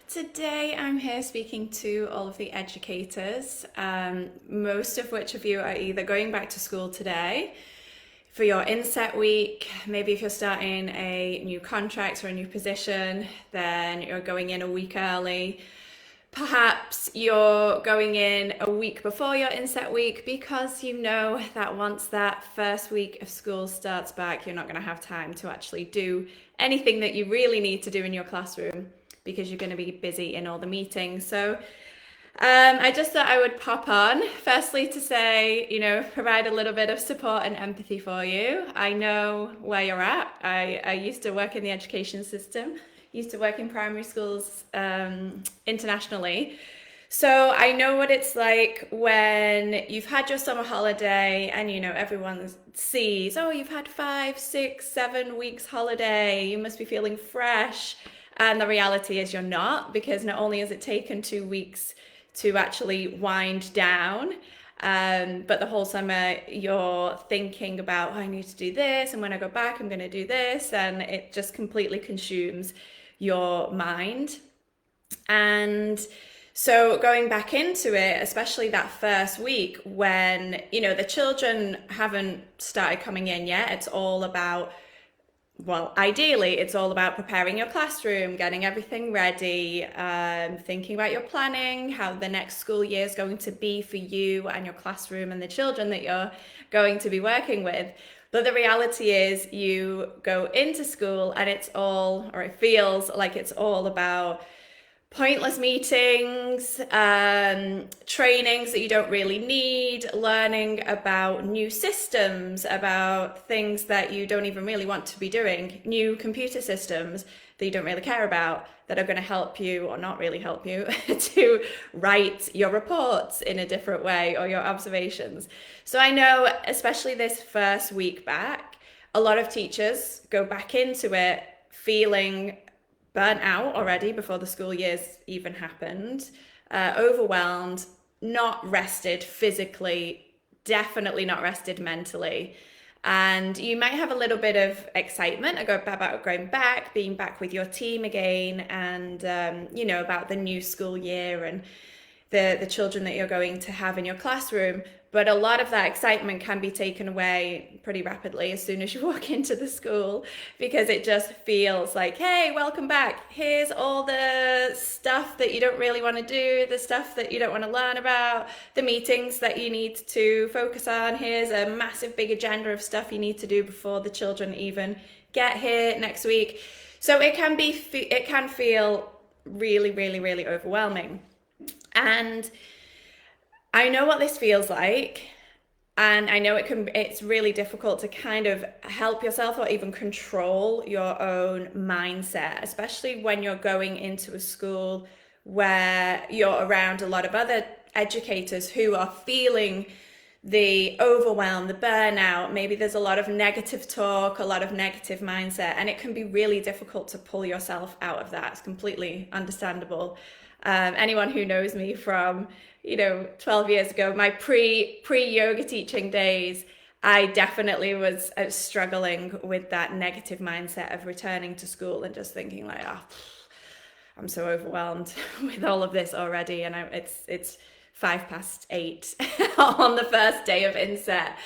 Today I'm here speaking to all of the educators, most of which of you are either going back to school today for your inset week. Maybe if you're starting a new contract or a new position, then you're going in a week early. Perhaps you're going in a week before your inset week because you know that once that first week of school starts back, you're not going to have time to actually do anything that you really need to do in your classroom because you're going to be busy in all the meetings. So I just thought I would pop on, firstly to say, provide a little bit of support and empathy for you. I know where you're at. I used to work in the education system, used to work in primary schools internationally. So I know what it's like when you've had your summer holiday and, everyone sees, oh, you've had 5, 6, 7 weeks holiday. You must be feeling fresh. And the reality is you're not, because not only has it taken 2 weeks to actually wind down, but the whole summer you're thinking about, oh, I need to do this, and when I go back, I'm going to do this, and it just completely consumes your mind. And so going back into it, especially that first week when, the children haven't started coming in yet, it's all about, well, ideally, it's all about preparing your classroom, getting everything ready, thinking about your planning, how the next school year is going to be for you and your classroom and the children that you're going to be working with. But the reality is you go into school and it feels like it's all about pointless meetings, trainings that you don't really need, learning about new systems, about things that you don't even really want to be doing, new computer systems that you don't really care about, that are going to help you or not really help you to write your reports in a different way or your observations. So I know, especially this first week back, a lot of teachers go back into it feeling burnt out already before the school year's even happened, overwhelmed, not rested physically, definitely not rested mentally. And you might have a little bit of excitement about going back, being back with your team again, and about the new school year and the children that you're going to have in your classroom. But a lot of that excitement can be taken away pretty rapidly as soon as you walk into the school, because it just feels like, hey, welcome back. Here's all the stuff that you don't really want to do, the stuff that you don't want to learn about, the meetings that you need to focus on. Here's a massive big agenda of stuff you need to do before the children even get here next week. So it can feel really, really, really overwhelming. And I know what this feels like, and I know it's really difficult to kind of help yourself or even control your own mindset, especially when you're going into a school where you're around a lot of other educators who are feeling the overwhelm, the burnout. Maybe there's a lot of negative talk, a lot of negative mindset, and it can be really difficult to pull yourself out of that. It's completely understandable. Anyone who knows me from 12 years ago, my pre-yoga teaching days, I definitely was struggling with that negative mindset of returning to school and just thinking like, oh, I'm so overwhelmed with all of this already, and it's 8:05 on the first day of inset.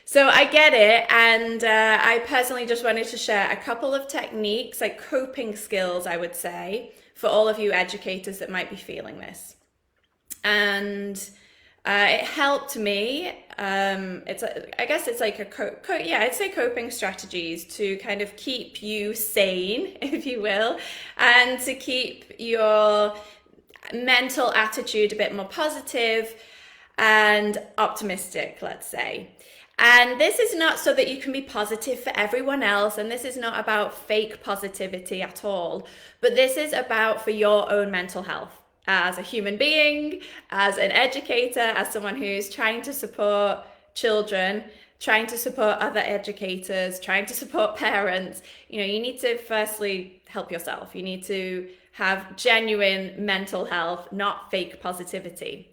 So I get it, and I personally just wanted to share a couple of techniques, like coping skills, I would say, for all of you educators that might be feeling this. And it helped me. It's like I'd say coping strategies to kind of keep you sane, if you will, and to keep your mental attitude a bit more positive and optimistic, let's say. And this is not so that you can be positive for everyone else, and this is not about fake positivity at all, but this is about for your own mental health as a human being, as an educator, as someone who's trying to support children, trying to support other educators, trying to support parents. You need to firstly help yourself. You need to have genuine mental health, not fake positivity.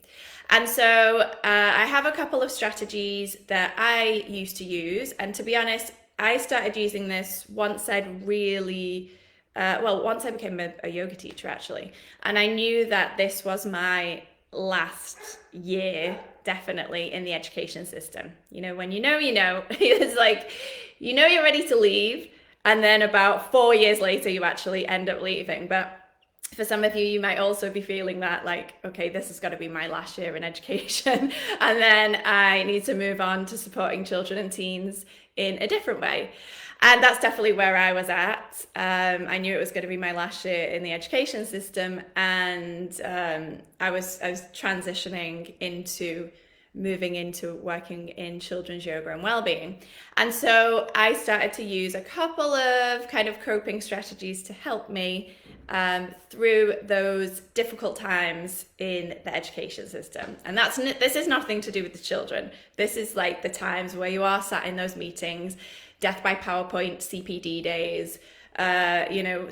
And so I have a couple of strategies that I used to use. And to be honest, I started using this once I'd really once I became a yoga teacher, actually. And I knew that this was my last year, definitely, in the education system. You know, when you know, it's like, you're ready to leave. And then about 4 years later, you actually end up leaving. But for some of you, you might also be feeling that, like, okay, this has got to be my last year in education. And then I need to move on to supporting children and teens in a different way. And that's definitely where I was at. I knew it was going to be my last year in the education system, and I was transitioning into moving into working in children's yoga and well-being. And so I started to use a couple of kind of coping strategies to help me through those difficult times in the education system. And this is nothing to do with the children. This is like the times where you are sat in those meetings, death by PowerPoint, CPD days,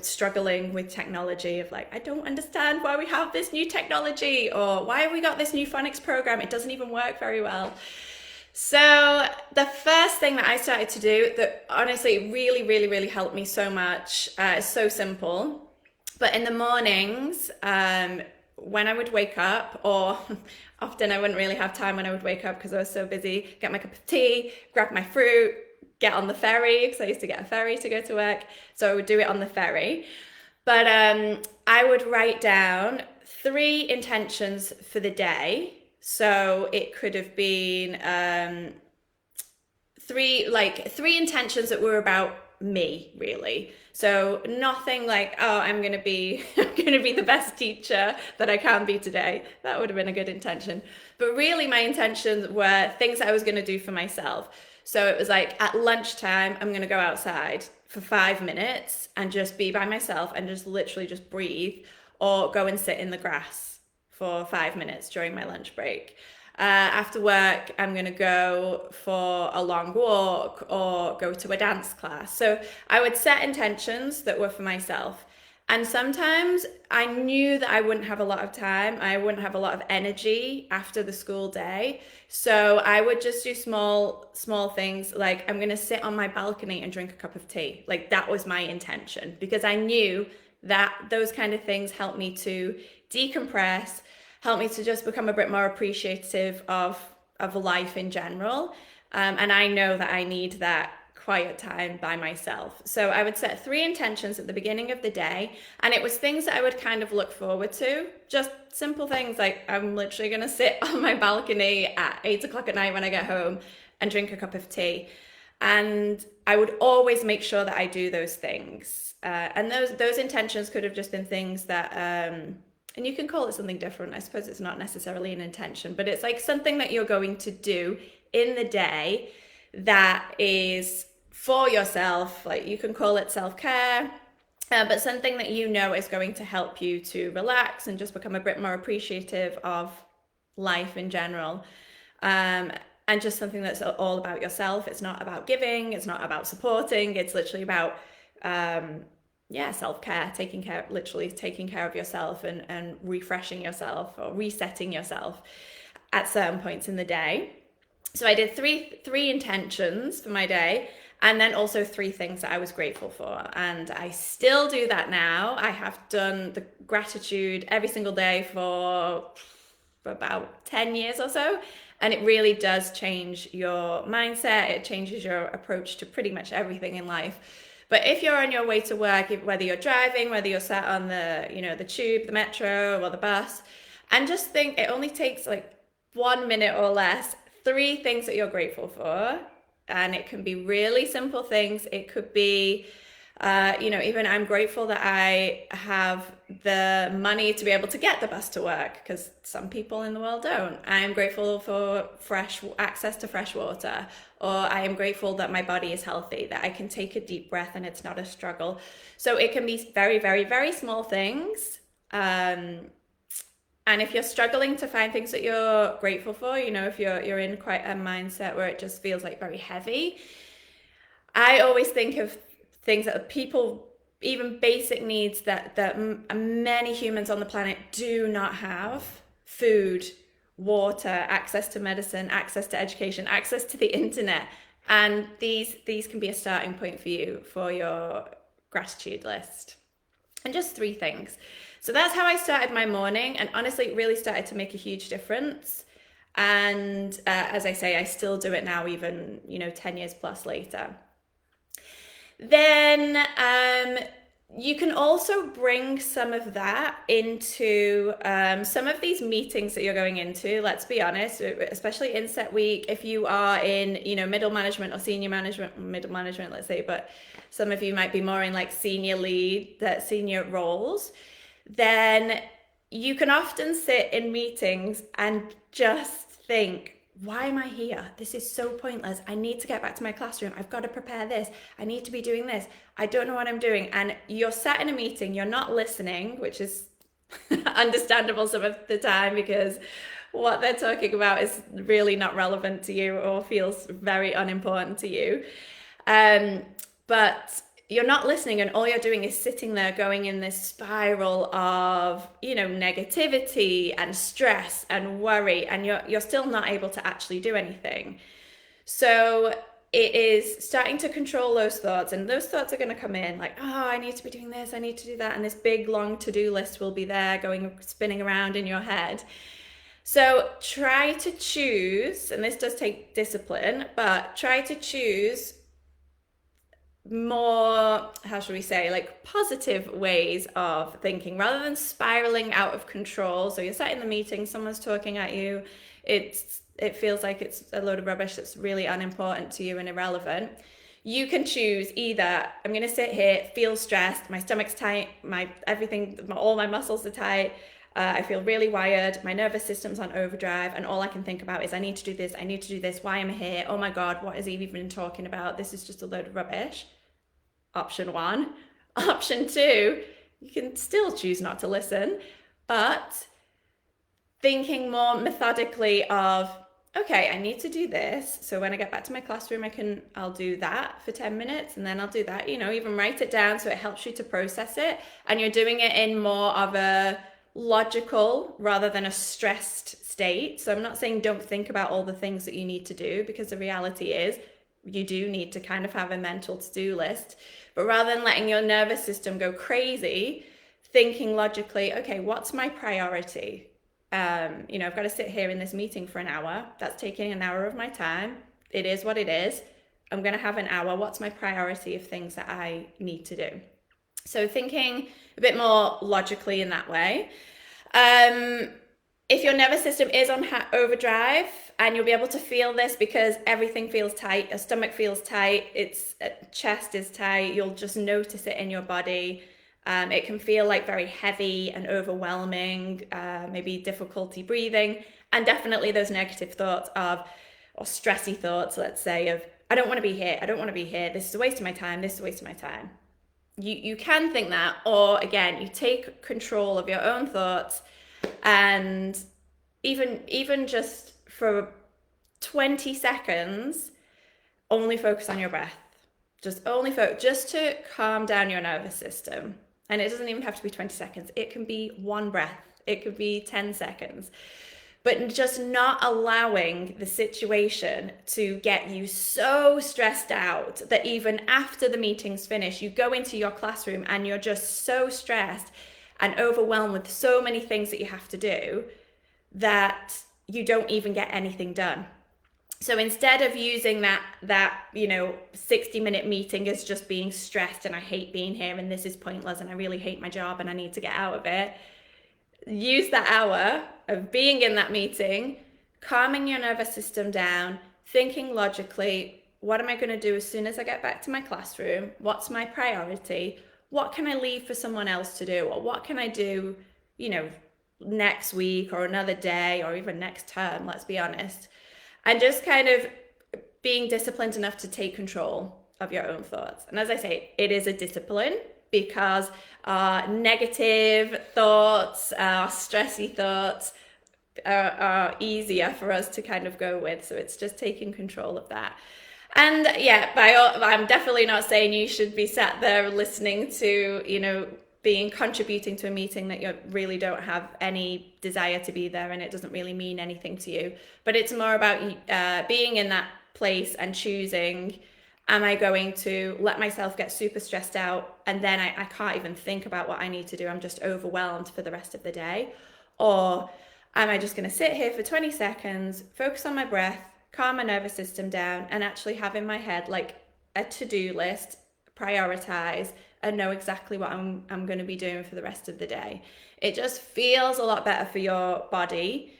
struggling with technology of like, I don't understand why we have this new technology, or why have we got this new phonics program? It doesn't even work very well. So the first thing that I started to do that honestly really, really, really helped me so much is so simple. But in the mornings, when I would wake up, or often I wouldn't really have time when I would wake up because I was so busy, get my cup of tea, grab my fruit, get on the ferry, because I used to get a ferry to go to work. So I would do it on the ferry. But I would write down 3 intentions for the day. So it could have been three intentions that were about me, really. So nothing like, oh, I'm gonna be the best teacher that I can be today. That would have been a good intention. But really my intentions were things that I was gonna do for myself. So it was like, at lunchtime, I'm gonna go outside for 5 minutes and just be by myself and just literally just breathe, or go and sit in the grass for 5 minutes during my lunch break. After work, I'm going to go for a long walk or go to a dance class. So I would set intentions that were for myself. And sometimes I knew that I wouldn't have a lot of time. I wouldn't have a lot of energy after the school day. So I would just do small things, like I'm going to sit on my balcony and drink a cup of tea. Like that was my intention, because I knew that those kind of things help me to decompress, help me to just become a bit more appreciative of life in general. And I know that I need that quiet time by myself. So I would set 3 intentions at the beginning of the day, and it was things that I would kind of look forward to. Just simple things like, I'm literally going to sit on my balcony at 8 o'clock at night when I get home and drink a cup of tea. And I would always make sure that I do those things. And those intentions could have just been things that and you can call it something different. I suppose it's not necessarily an intention, but it's like something that you're going to do in the day that is for yourself. Like you can call it self-care, but something that you know is going to help you to relax and just become a bit more appreciative of life in general. And just something that's all about yourself. It's not about giving, it's not about supporting, it's literally about self-care, literally taking care of yourself and refreshing yourself or resetting yourself at certain points in the day. So I did three intentions for my day, and then also 3 things that I was grateful for. And I still do that now. I have done the gratitude every single day for about 10 years or so. And it really does change your mindset. It changes your approach to pretty much everything in life. But if you're on your way to work, whether you're driving, whether you're sat on the tube, the metro, or the bus, and just think, it only takes like 1 minute or less, 3 things that you're grateful for. And it can be really simple things. It could be, even I'm grateful that I have the money to be able to get the bus to work, because some people in the world don't. I am grateful for access to fresh water, or I am grateful that my body is healthy, that I can take a deep breath and it's not a struggle. So it can be very, very, very small things. And if you're struggling to find things that you're grateful for, if you're in quite a mindset where it just feels like very heavy, I always think of things that people, even basic needs that many humans on the planet do not have: food, water, access to medicine, access to education, access to the internet. And these can be a starting point for you for your gratitude list. And just 3 things. So that's how I started my morning. And honestly, it really started to make a huge difference. And as I say, I still do it now, even, 10 years plus later. Then you can also bring some of that into some of these meetings that you're going into. Let's be honest, especially Inset Week, if you are in, middle management or senior management, middle management, let's say, but some of you might be more in like senior lead, that senior roles, then you can often sit in meetings and just think, why am I here? This is so pointless. I need to get back to my classroom. I've got to prepare this. I need to be doing this. I don't know what I'm doing. And you're sat in a meeting, you're not listening, which is understandable some of the time because what they're talking about is really not relevant to you or feels very unimportant to you. But you're not listening, and all you're doing is sitting there going in this spiral of, negativity and stress and worry, and you're still not able to actually do anything. So it is starting to control those thoughts, and those thoughts are going to come in like, oh, I need to be doing this, I need to do that, and this big long to-do list will be there spinning around in your head. So try to choose, and this does take discipline, but try to choose more, how should we say, like positive ways of thinking rather than spiraling out of control. So you're sat in the meeting, someone's talking at you, it feels like it's a load of rubbish that's really unimportant to you and irrelevant. You can choose either, I'm going to sit here, feel stressed, my stomach's tight, all my muscles are tight, I feel really wired, my nervous system's on overdrive, and all I can think about is I need to do this, I need to do this, why am I here? Oh my God, what is Eve even talking about? This is just a load of rubbish. Option 1. Option 2, you can still choose not to listen, but thinking more methodically of, okay, I need to do this. So when I get back to my classroom, I'll do that for 10 minutes and then I'll do that, even write it down so it helps you to process it. And you're doing it in more of a logical rather than a stressed state. So I'm not saying don't think about all the things that you need to do, because the reality is you do need to kind of have a mental to-do list. But rather than letting your nervous system go crazy, thinking logically, okay, what's my priority? I've got to sit here in this meeting for an hour. That's taking an hour of my time. It is what it is. I'm going to have an hour. What's my priority of things that I need to do? So thinking a bit more logically in that way. If your nervous system is on overdrive, and you'll be able to feel this because everything feels tight, your stomach feels tight, its chest is tight, you'll just notice it in your body. It can feel like very heavy and overwhelming, maybe difficulty breathing, and definitely those negative thoughts or stressy thoughts, let's say, of, I don't want to be here, I don't want to be here, this is a waste of my time, this is a waste of my time. You can think that, or again, you take control of your own thoughts, and even just for 20 seconds, only focus on your breath. Just to calm down your nervous system. And it doesn't even have to be 20 seconds. It can be one breath. It could be 10 seconds. But just not allowing the situation to get you so stressed out that even after the meeting's finished, you go into your classroom and you're just so stressed and overwhelmed with so many things that you have to do that you don't even get anything done. So instead of using that 60-minute meeting as just being stressed and I hate being here and this is pointless and I really hate my job and I need to get out of it, use that hour of being in that meeting, calming your nervous system down, thinking logically, what am I going to do as soon as I get back to my classroom? What's my priority? What can I leave for someone else to do? Or what can I do, next week or another day or even next term, let's be honest. And just kind of being disciplined enough to take control of your own thoughts. And as I say, it is a discipline because negative thoughts, stressy thoughts are easier for us to kind of go with. So it's just taking control of that. And yeah, I'm definitely not saying you should be sat there listening to, contributing to a meeting that you really don't have any desire to be there and it doesn't really mean anything to you. But it's more about being in that place and choosing am I going to let myself get super stressed out and then I can't even think about what I need to do? I'm just overwhelmed for the rest of the day. Or am I just going to sit here for 20 seconds, focus on my breath, calm my nervous system down, and actually have in my head like a to-do list, prioritize, and know exactly what I'm going to be doing for the rest of the day. It just feels a lot better for your body.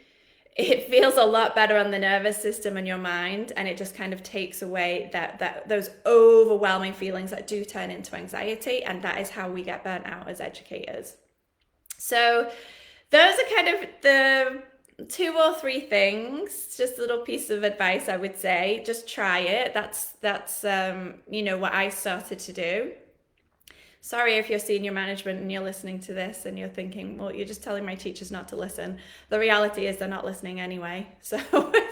It feels a lot better on the nervous system and your mind, and it just kind of takes away that those overwhelming feelings that do turn into anxiety, and that is how we get burnt out as educators. So those are kind of the 2 or 3 things, just a little piece of advice I would say. Just try it. That's what I started to do. Sorry if you're senior management and you're listening to this and you're thinking, well, you're just telling my teachers not to listen. The reality is they're not listening anyway. So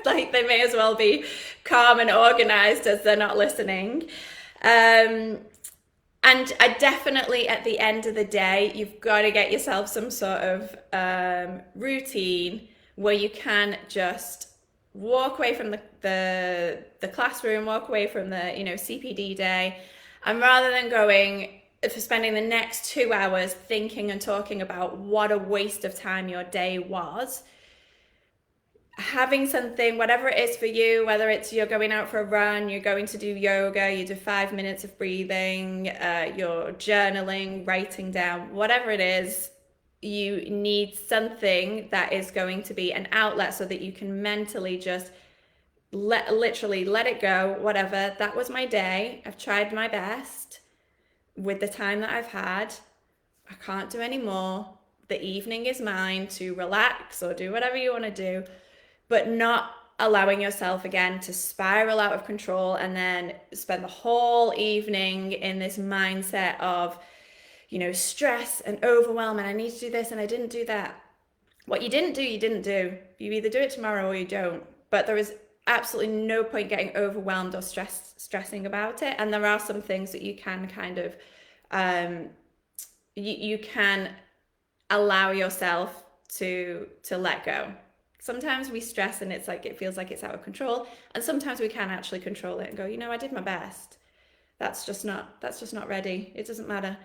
like they may as well be calm and organized as they're not listening. And I definitely, at the end of the day, you've got to get yourself some sort of routine where you can just walk away from the classroom, walk away from the CPD day, and rather than going for spending the next 2 hours thinking and talking about what a waste of time your day was, having something, whatever it is for you, whether it's you're going out for a run, you're going to do yoga, you do 5 minutes of breathing, you're journaling, writing down, whatever it is, you need something that is going to be an outlet so that you can mentally just literally let it go. Whatever, that was my day. I've tried my best with the time that I've had. I can't do any more. The evening is mine to relax or do whatever you want to do, but not allowing yourself again to spiral out of control and then spend the whole evening in this mindset of, stress and overwhelm, and I need to do this and I didn't do that. What you didn't do, you didn't do. You either do it tomorrow or you don't. But there is absolutely no point getting overwhelmed or stressing about it. And there are some things that you can kind of, you can allow yourself to let go. Sometimes we stress and it's like, it feels like it's out of control. And sometimes we can actually control it and go, I did my best. That's just not ready. It doesn't matter.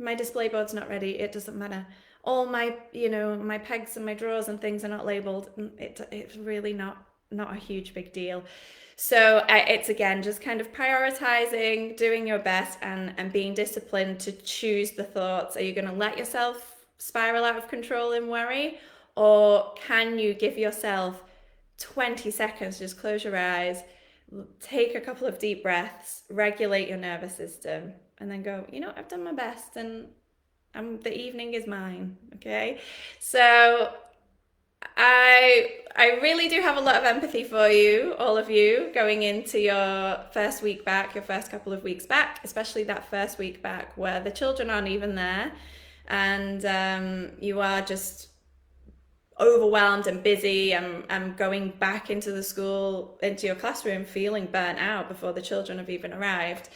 My display board's not ready. It doesn't matter. All my, my pegs and my drawers and things are not labeled. It's really not a huge big deal. So it's again just kind of prioritizing, doing your best, and being disciplined to choose the thoughts. Are you going to let yourself spiral out of control and worry, or can you give yourself 20 seconds, just close your eyes, take a couple of deep breaths, regulate your nervous system, and then go, I've done my best and the evening is mine. Okay. So I really do have a lot of empathy for you, all of you, going into your first week back, your first couple of weeks back, especially that first week back where the children aren't even there and you are just overwhelmed and busy and going back into the school, into your classroom, feeling burnt out before the children have even arrived.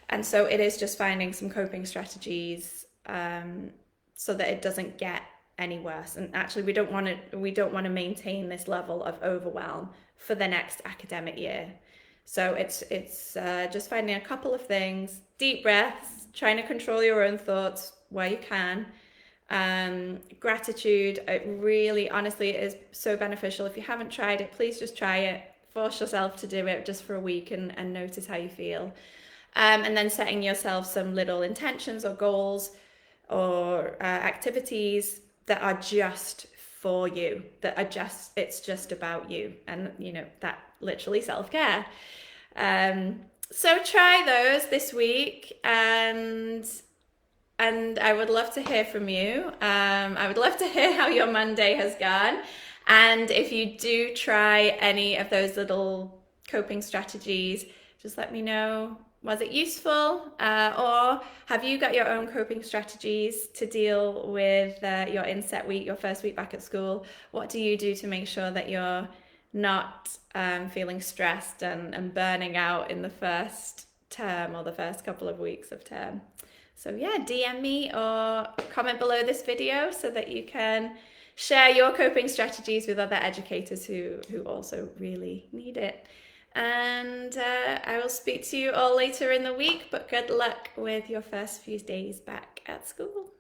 And so it is just finding some coping strategies so that it doesn't get any worse. And actually, we don't want to maintain this level of overwhelm for the next academic year. So it's just finding a couple of things, deep breaths, trying to control your own thoughts where you can. Gratitude, it really, honestly, it is so beneficial. If you haven't tried it, please just try it. Force yourself to do it just for a week and notice how you feel. And then setting yourself some little intentions or goals or activities that are just for you, it's just about you, and that literally self-care. So try those this week, and I would love to hear from you. I would love to hear how your Monday has gone, and if you do try any of those little coping strategies, just let me know. Was it useful, or have you got your own coping strategies to deal with your inset week, your first week back at school? What do you do to make sure that you're not feeling stressed and burning out in the first term or the first couple of weeks of term? So yeah, DM me or comment below this video so that you can share your coping strategies with other educators who also really need it. And I will speak to you all later in the week, but good luck with your first few days back at school.